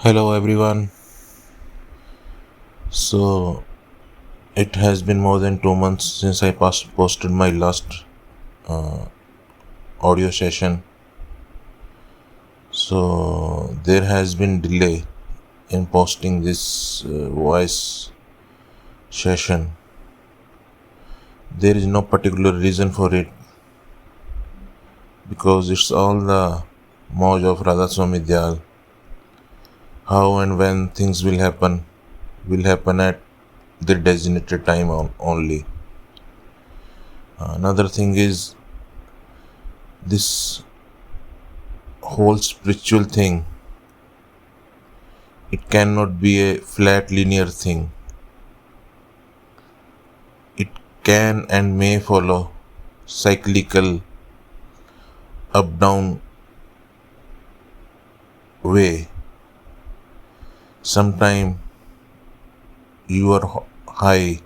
Hello everyone. So it has been more than 2 months since I posted my last audio session. So there has been delay in posting this voice session. There is no particular reason for it because it's all the moj of Radha Swami Dayal. How and when things will happen at the designated time only. Another thing is this whole spiritual thing. It cannot be a flat linear thing. It can and may follow cyclical up down way. Sometime you are high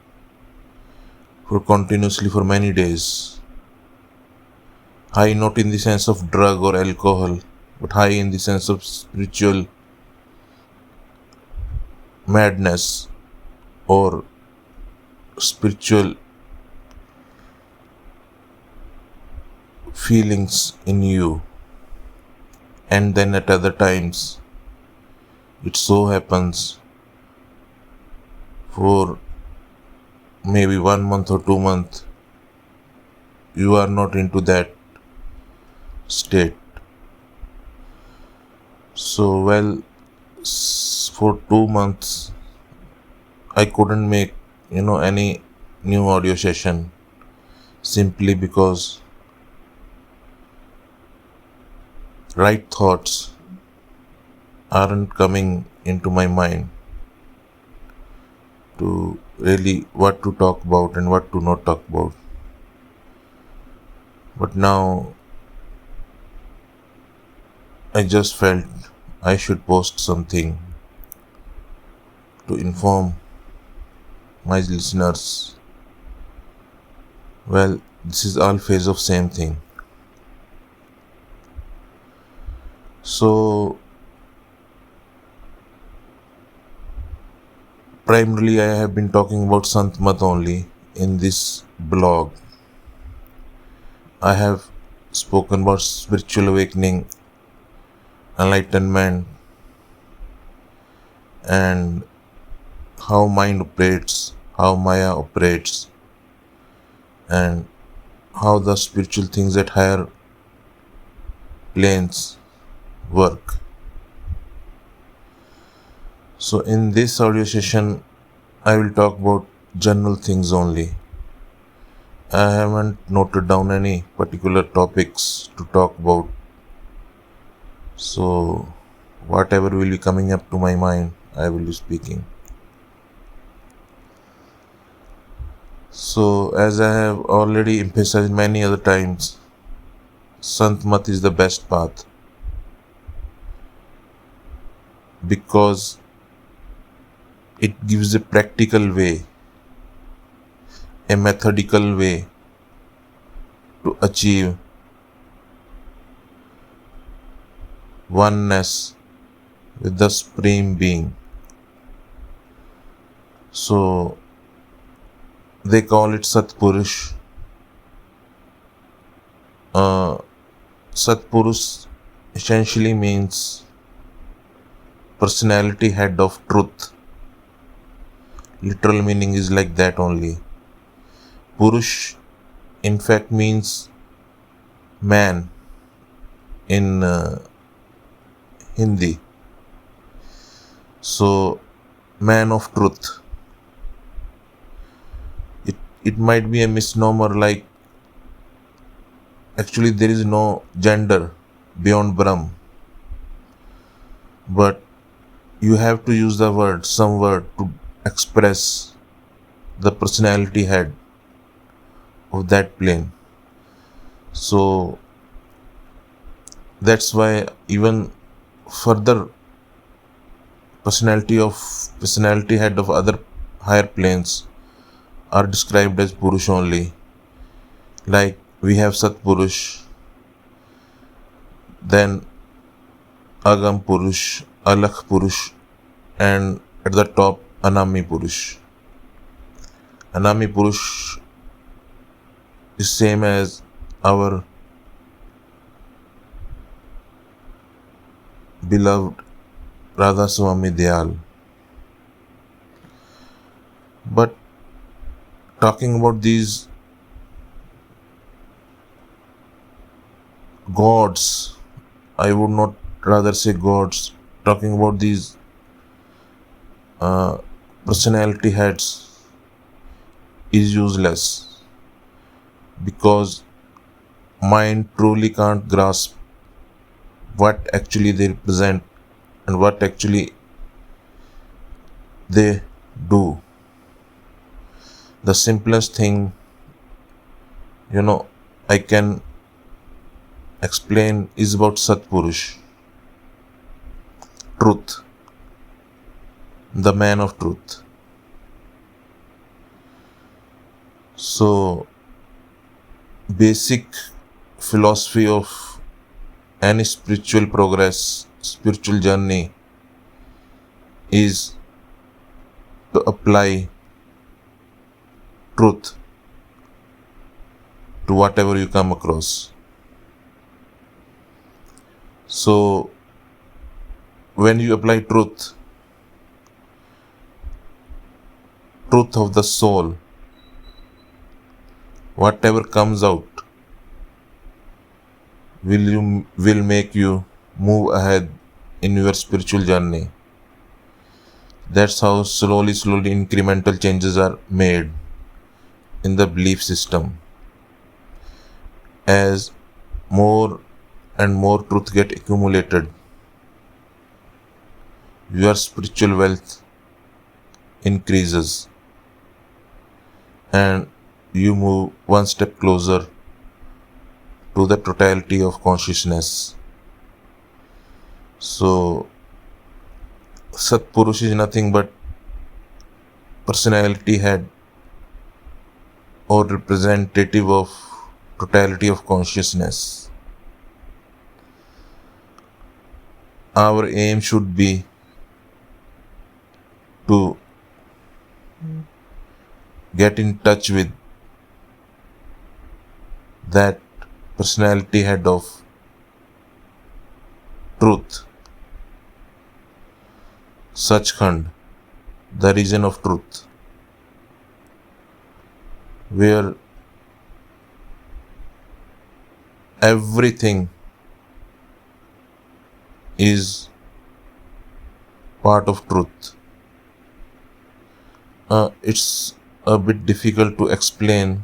for continuously for many days. High not in the sense of drug or alcohol, but high in the sense of spiritual madness or spiritual feelings in you. And then at other times, it so happens for maybe 1 month or 2 months, you are not into that state. So, for 2 months, I couldn't make any new audio session simply because right thoughts aren't coming into my mind to really what to talk about and what to not talk about. But now I just felt I should post something to inform my listeners. Well, this is all phase of same thing. So primarily I have been talking about Sant Mat only in this blog. I have spoken about spiritual awakening, enlightenment, and how mind operates, how Maya operates, and how the spiritual things at higher planes work. So, in this audio session, I will talk about general things only. I haven't noted down any particular topics to talk about. So, whatever will be coming up to my mind, I will be speaking. So, as I have already emphasized many other times, Sant Mat is the best path because it gives a practical way, a methodical way to achieve oneness with the Supreme Being. So, they call it Satpurush. Satpurush essentially means personality head of truth. Literal meaning is like that only. Purush in fact means man in Hindi. So, man of truth. It might be a misnomer, like actually there is no gender beyond Brahm, but you have to use some word to express the personality head of that plane. So that's why even further personality head of other higher planes are described as Purush only. Like we have Satpurush, then Agam Purush, Alakh Purush, and at the top Anami Purush. Anami Purush is same as our beloved Radha Swami Dayal. But talking about these gods, I would not rather say gods, talking about these personality heads is useless because mind truly can't grasp what actually they represent and what actually they do. The simplest thing, I can explain is about Satpurush, truth, the man of truth. So, basic philosophy of any spiritual progress, spiritual journey is to apply truth to whatever you come across. So, when you apply truth of the soul, whatever comes out will make you move ahead in your spiritual journey. That's how slowly incremental changes are made in the belief system. As more and more truth get accumulated, your spiritual wealth increases and you move one step closer to the totality of consciousness. So, Satpurush is nothing but personality head or representative of totality of consciousness. Our aim should be to get in touch with that personality head of truth, Sachkhand, the region of truth, where everything is part of truth. It's a bit difficult to explain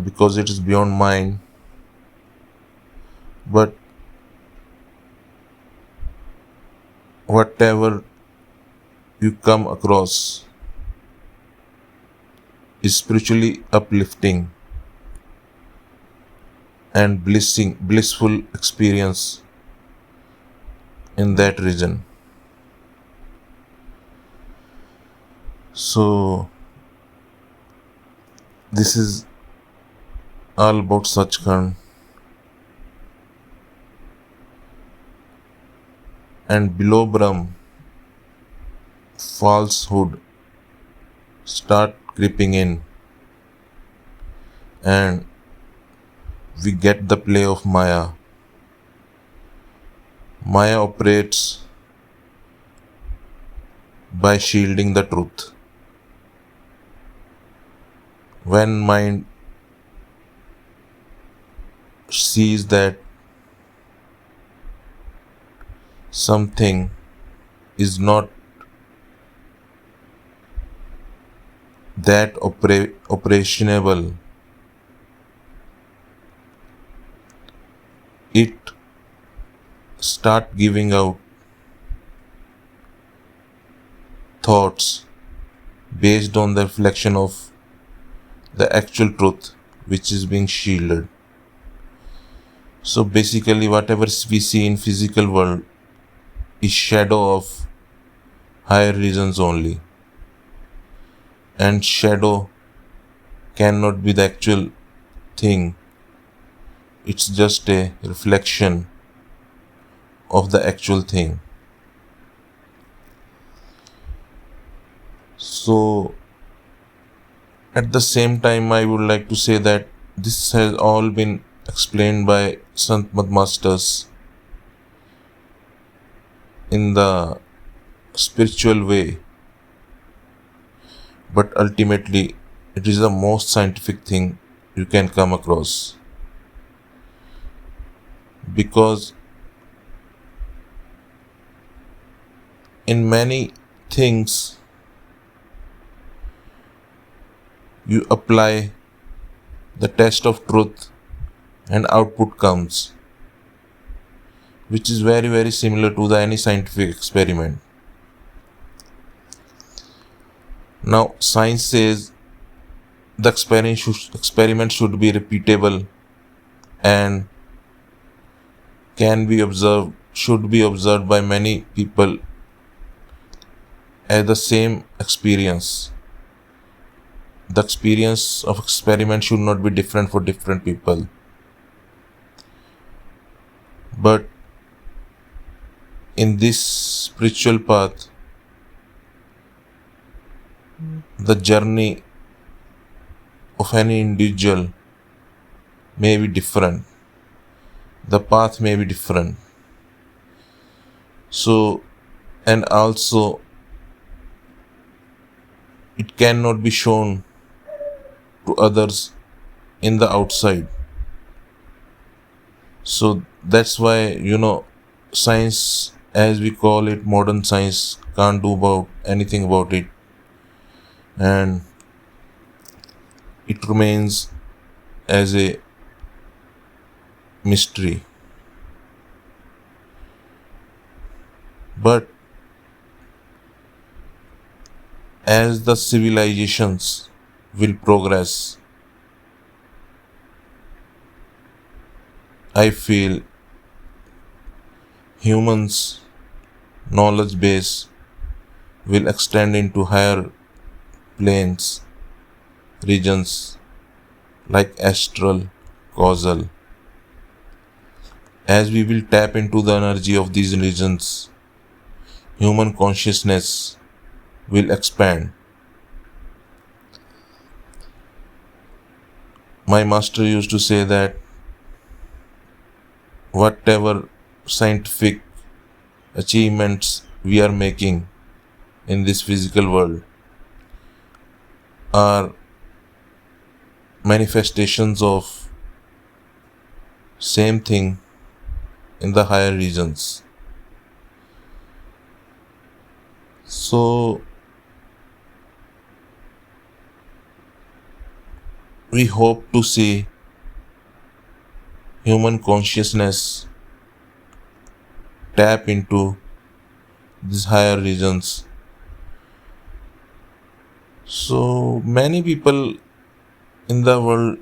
because it is beyond mind, but whatever you come across is spiritually uplifting and blissful experience in that region. So this is all about Sachkhand, and below Brahm, falsehood start creeping in, and we get the play of Maya. Maya operates by shielding the truth. When mind sees that something is not that operationable, it start giving out thoughts based on the reflection of the actual truth which is being shielded. So basically whatever we see in physical world is shadow of higher regions only, and shadow cannot be the actual thing. It's just a reflection of the actual thing. So, at the same time, I would like to say that this has all been explained by Sant Masters in the spiritual way, but ultimately, it is the most scientific thing you can come across, because in many things you apply the test of truth and output comes, which is very very similar to the any scientific experiment. Now science says the experiment should be repeatable and can be observed, should be observed by many people as the same experience. The experience of experiment should not be different for different people. But in this spiritual path, the journey of any individual may be different. The path may be different. So, and also, it cannot be shown to others in the outside. So that's why, science, as we call it, modern science, can't do about anything about it, and it remains as a mystery. But as the civilizations will progress, I feel humans' knowledge base will extend into higher planes, regions like astral, causal. As we will tap into the energy of these regions, human consciousness will expand. My master used to say that whatever scientific achievements we are making in this physical world are manifestations of same thing in the higher regions. So we hope to see human consciousness tap into these higher regions. So many people in the world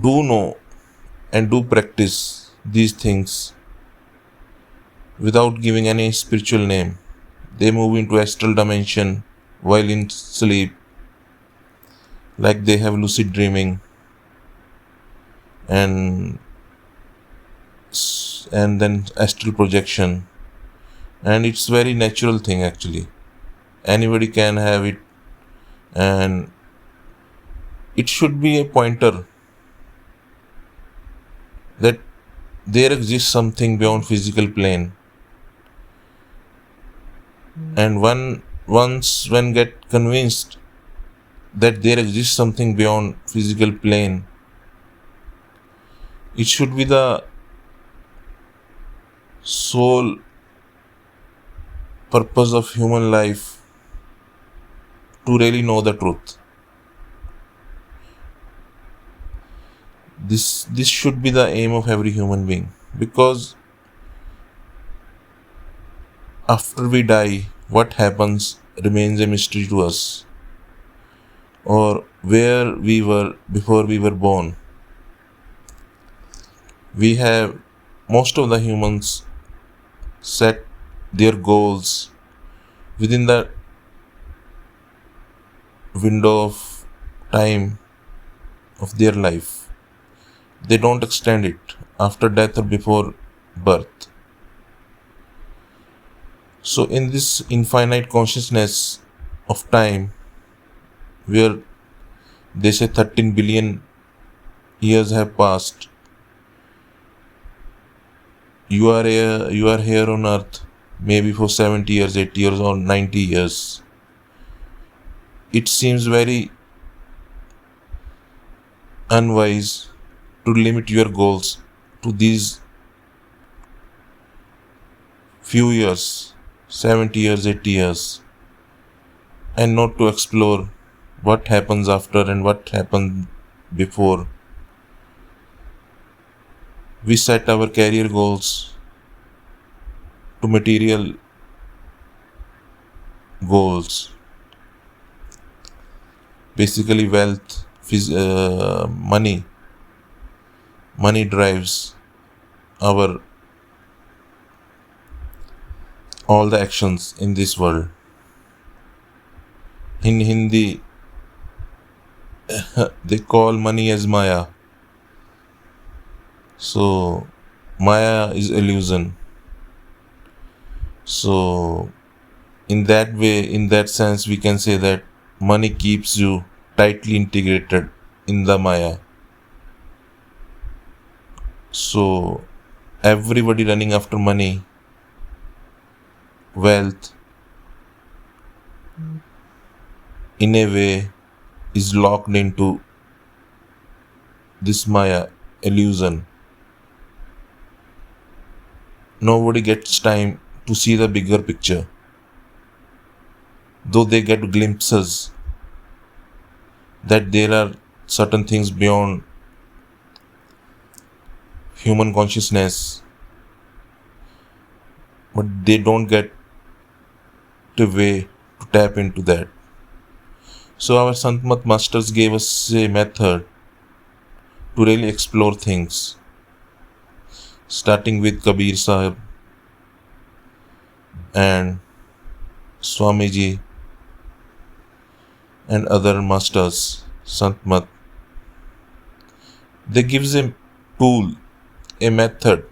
do know and do practice these things without giving any spiritual name. They move into astral dimension while in sleep, like they have lucid dreaming, and then astral projection, and it's very natural thing actually. Anybody can have it, and it should be a pointer that there exists something beyond physical plane, and when get convinced that there exists something beyond physical plane, it should be the sole purpose of human life to really know the truth. This should be the aim of every human being, because after we die, what happens remains a mystery to us, or where we were before we were born. We have, most of the humans set their goals within the window of time of their life. They don't extend it after death or before birth. So in this infinite consciousness of time, where they say 13 billion years have passed, you are here on earth maybe for 70 years, 80 years, or 90 years. It seems very unwise to limit your goals to these few years, 70 years, 80 years, and not to explore what happens after and what happened before. We set our career goals to material goals, basically wealth, money. Money drives our all the actions in this world. In Hindi, they call money as Maya. So, Maya is illusion. So, in that way, in that sense, we can say that money keeps you tightly integrated in the Maya. So, everybody running after money, wealth, in a way, is locked into this Maya illusion. Nobody gets time to see the bigger picture, though they get glimpses that there are certain things beyond human consciousness, but they don't get a way to tap into that. So our Santmat masters gave us a method to really explore things, starting with Kabir Sahib and Swamiji and other masters, Santmat. They gives a tool, a method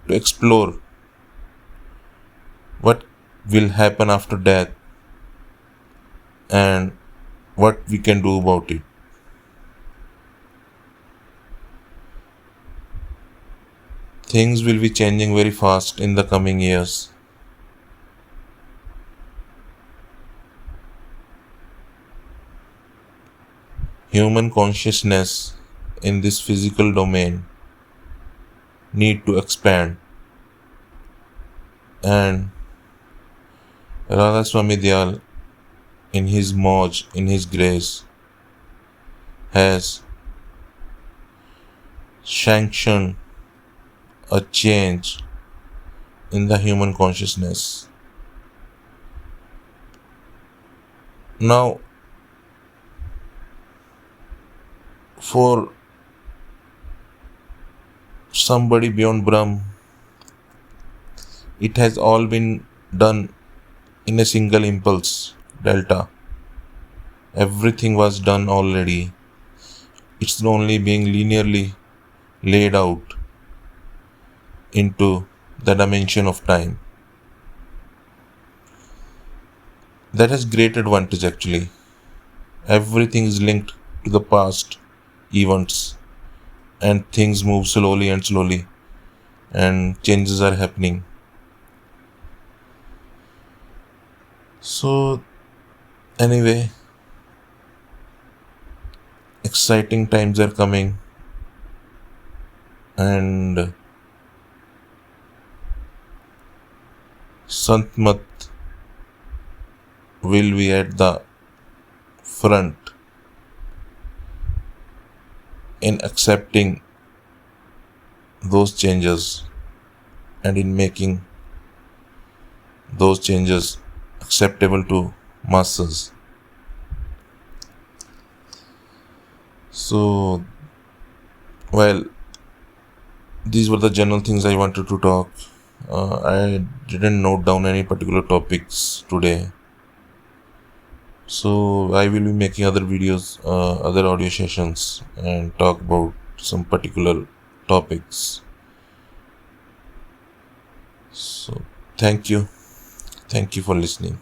to explore what will happen after death and what we can do about it. Things will be changing very fast in the coming years. Human consciousness in this physical domain need to expand, and Radha Swami Dayal in his Moj, in his grace, has sanctioned a change in the human consciousness. Now, for somebody beyond Brahm, it has all been done in a single impulse, delta. Everything was done already. It's only being linearly laid out into the dimension of time. That has great advantage actually. Everything is linked to the past events, and things move slowly and slowly, and changes are happening. So anyway, exciting times are coming, and Santmat will be at the front in accepting those changes and in making those changes acceptable to masses. So, well, these were the general things I wanted to talk. I didn't note down any particular topics today. So I will be making other videos, other audio sessions, and talk about some particular topics. So Thank you. Thank you for listening.